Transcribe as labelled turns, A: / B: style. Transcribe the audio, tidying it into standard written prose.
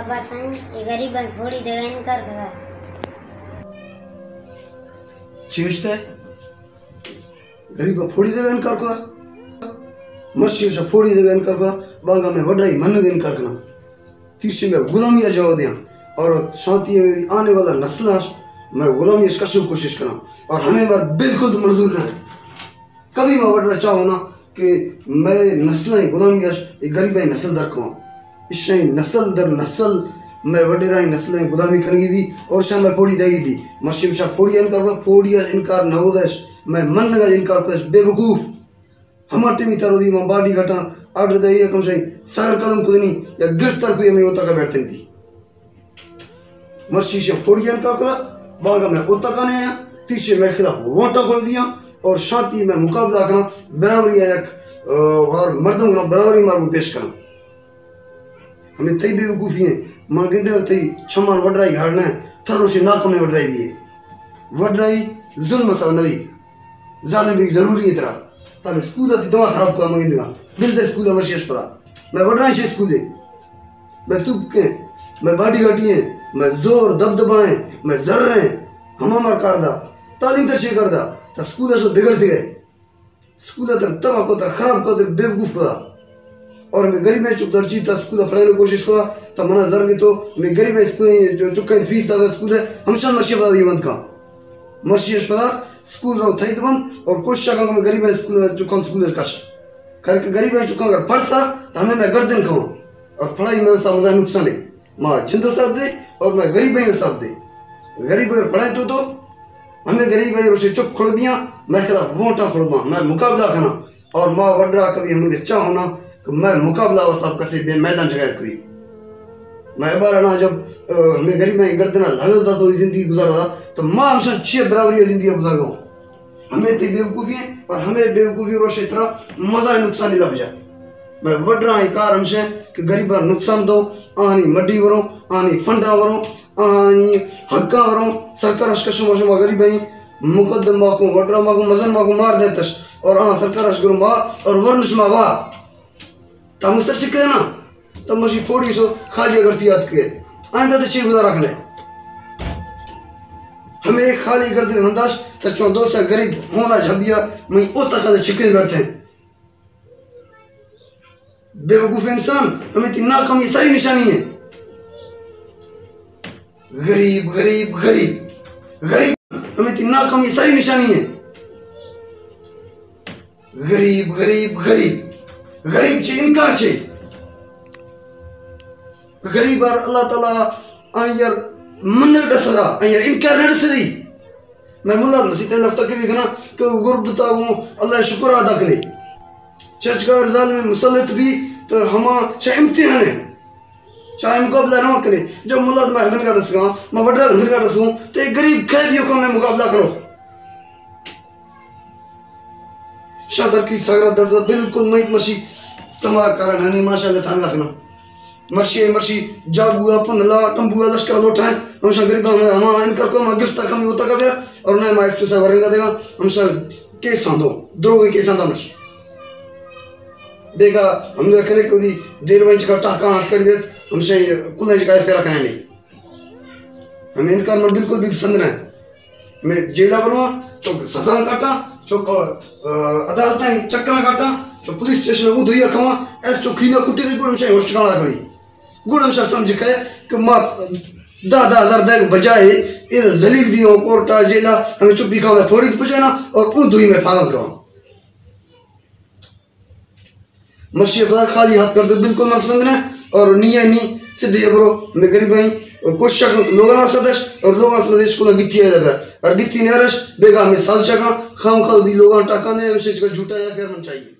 A: अब्बा साईं ये गरीब फोड़ी देगा इनकार करा
B: चीजते गरीब फोड़ी देगा इनकार करा मर्शी से फोड़ी देगा इनकार करा बांगा में वड्राई मन के इनकार करना तीसरी में गुलामिया जवाब दिया और शांति में आने वाला नस्ल मैं गुलामी कशु कोशिश करा और हमें बार बिल्कुल तो मंजूर ना है कभी मैं वड्रा चाहो ना कि मैं नस्ल गुलामी गरीब नस्ल दर खुआ इस नस्ल दर नस्ल मैं वडेरा नस्ल गुलामी करेंगी भी और शाम मैं फोड़ी देगी भी मशीम शाह फोड़ी इनकार फोड़ी इनकार न होदश मैं मन का इनकार करदश बेवकूफ हमारे टीमी तारोदी मैं बाडी घटा आर्डर दे कम से सर कदम खुदनी या गिरफ्तार खुद में होता का बैठते थी मर्शी से फोड़ी इनकार करा बागा में उतना काने आया तीसरे में खिलाफ वोटा खोल दिया और शांति में मुकाबला करना बराबरी और मर्दों को बराबरी मार्ग पेश करना हमें तई बेवकूफ़ी है माँ गिदर तई छमार वड्राई घाड़ना है थर्रो से नाक में वड्राई भी है वड्राई जुल्म मसा नवी जालिम भी जरूरी है तरह तब स्कूल आती दवा खराब कर मंगे दिगा बिल दे स्कूल अवश्य पता मैं वड्राई से स्कूल दे मैं तुब के मैं बाडी घाटी है मैं जोर दबदबाएं मैं जर्रे हम मार कर दा तालीम तर कर दा तो स्कूल ऐसा बिगड़ गए स्कूल तर तबाह को तर खराब को तर बेवकूफ पड़ा और मैं गरीब में चुप दर्जी था स्कूल पढ़ाने की कोशिश करा तो मना जर भी तो मैं गरीब में स्कूल जो चुका फीस था स्कूल है हमेशा मर्शी पता ये बंद का मर्शी पता स्कूल रहो थी तो बंद और कोशिश का मैं गरीब में स्कूल चुका स्कूल कश करके गरीब में चुका अगर पढ़ता तो हमें मैं गर्दन खाऊँ और पढ़ाई में वैसा मजा नुकसान है माँ जिंदा साहब दे और मैं गरीब में साहब दे गरीब अगर पढ़ाए तो हमें गरीब भाई रोशे चुप खड़ो बिया मैं खिलाफ वोटा खड़ोबा मैं मुकाबला खाना और माँ वड्रा कभी हमने चाह होना कि मैं मुकाबला वो सब कसे मैदान जगह कोई मैं बार ना जब मैं गरीब में गर्दना लगता तो जिंदगी गुजार रहा तो माँ हमेशा 6 बराबरी जिंदगी गुजार गया हमें तो बेवकूफ़ी है और हमें बेवकूफ़ी रोशे तरह मजा नुकसान ही लग जाए मैं वड्रा कार हमसे कि गरीब नुकसान दो आनी मड्डी वरो आनी फंडा वरो आनी हक्का वरो सरकार अशकशो मशो गरीब भाई मुकद्दम माको वड्रा माको मजन माको मार देतश और सरकार अशगुरु मा और वर्णश मा वा तम उतर सिक्के ना तब मशी फोड़ी सो खाली करती याद के आइंदा तो चीज गुजार रखले हमें खाली कर दे हंदाश तो चो दोस्त गरीब होना झबिया मैं उतना का छिकले बैठते हैं बेवकूफ इंसान हमें इतनी नाकामी सारी निशानी है गरीब गरीब गरीब गरीब हमें इतनी नाकामी सारी निशानी है गरीब गरीब गरीब गरीब चे इनकार चे गरीब और अल्लाह ताला आयर मन दसदा आयर इनकार न दसदी मैं मुल्ला मसीद लफ्ता के भी गना कि गुरबता हूं अल्लाह शुक्र अदा करे चचकार जाल में मुसल्लत भी तो हमा चाहे इम्तिहान है चाहे मुकाबला ना करे जो मुल्ला मैं हन का दसगा मैं वड्रा हन का दसूं तो एक गरीब खैबियों को मैं मुकाबला करो शादर की सगरा दर्द बिल्कुल मईत मशी तमा कारण हनी माशाल्लाह थान रखना मर्शी मर्शी जागुआ पुनला टंबुआ लश्कर लोटा है हमेशा गरीब हम इनका को मैं गिरफ्तार कमी होता का और ना माइस्ट्रो साहब वरेंगा देगा हमेशा केस सांदो द्रोह केस सांदा मश देखा हमने करे को दी देर वंच का टाका हाथ कर दे हमसे कुल जगह फेरा करने नहीं हमें इनका मन बिल्कुल भी पसंद नहीं मैं जेला बनवा चौक सजा काटा चौक अदालत में चक्कर काटा जो पुलिस स्टेशन में उधरिया खावा ऐसे चौकीना कुटी दे गुड़म से होस्ट काला कभी गुड़म सर समझ के कि माँ 10,000 देग बजाए ये जलील भी हो कोर्टा जेला हमें चुप्पी खावा में फोड़ी पूछे ना और उन दुई में फागल खावा मशीह खुदा खाली हाथ कर दे बिल्कुल मैं पसंद नहीं और निया नी सीधे ब्रो मैं गरीब भाई और कुछ शक लोगों का सदस्य और लोगों का सदस्य को गिट्टी है लगा और गिट्टी नहीं रश बेगा हमें साल शका खाम खाओ दी लोगों टाका ने हमसे झूठा या फिर मन चाहिए।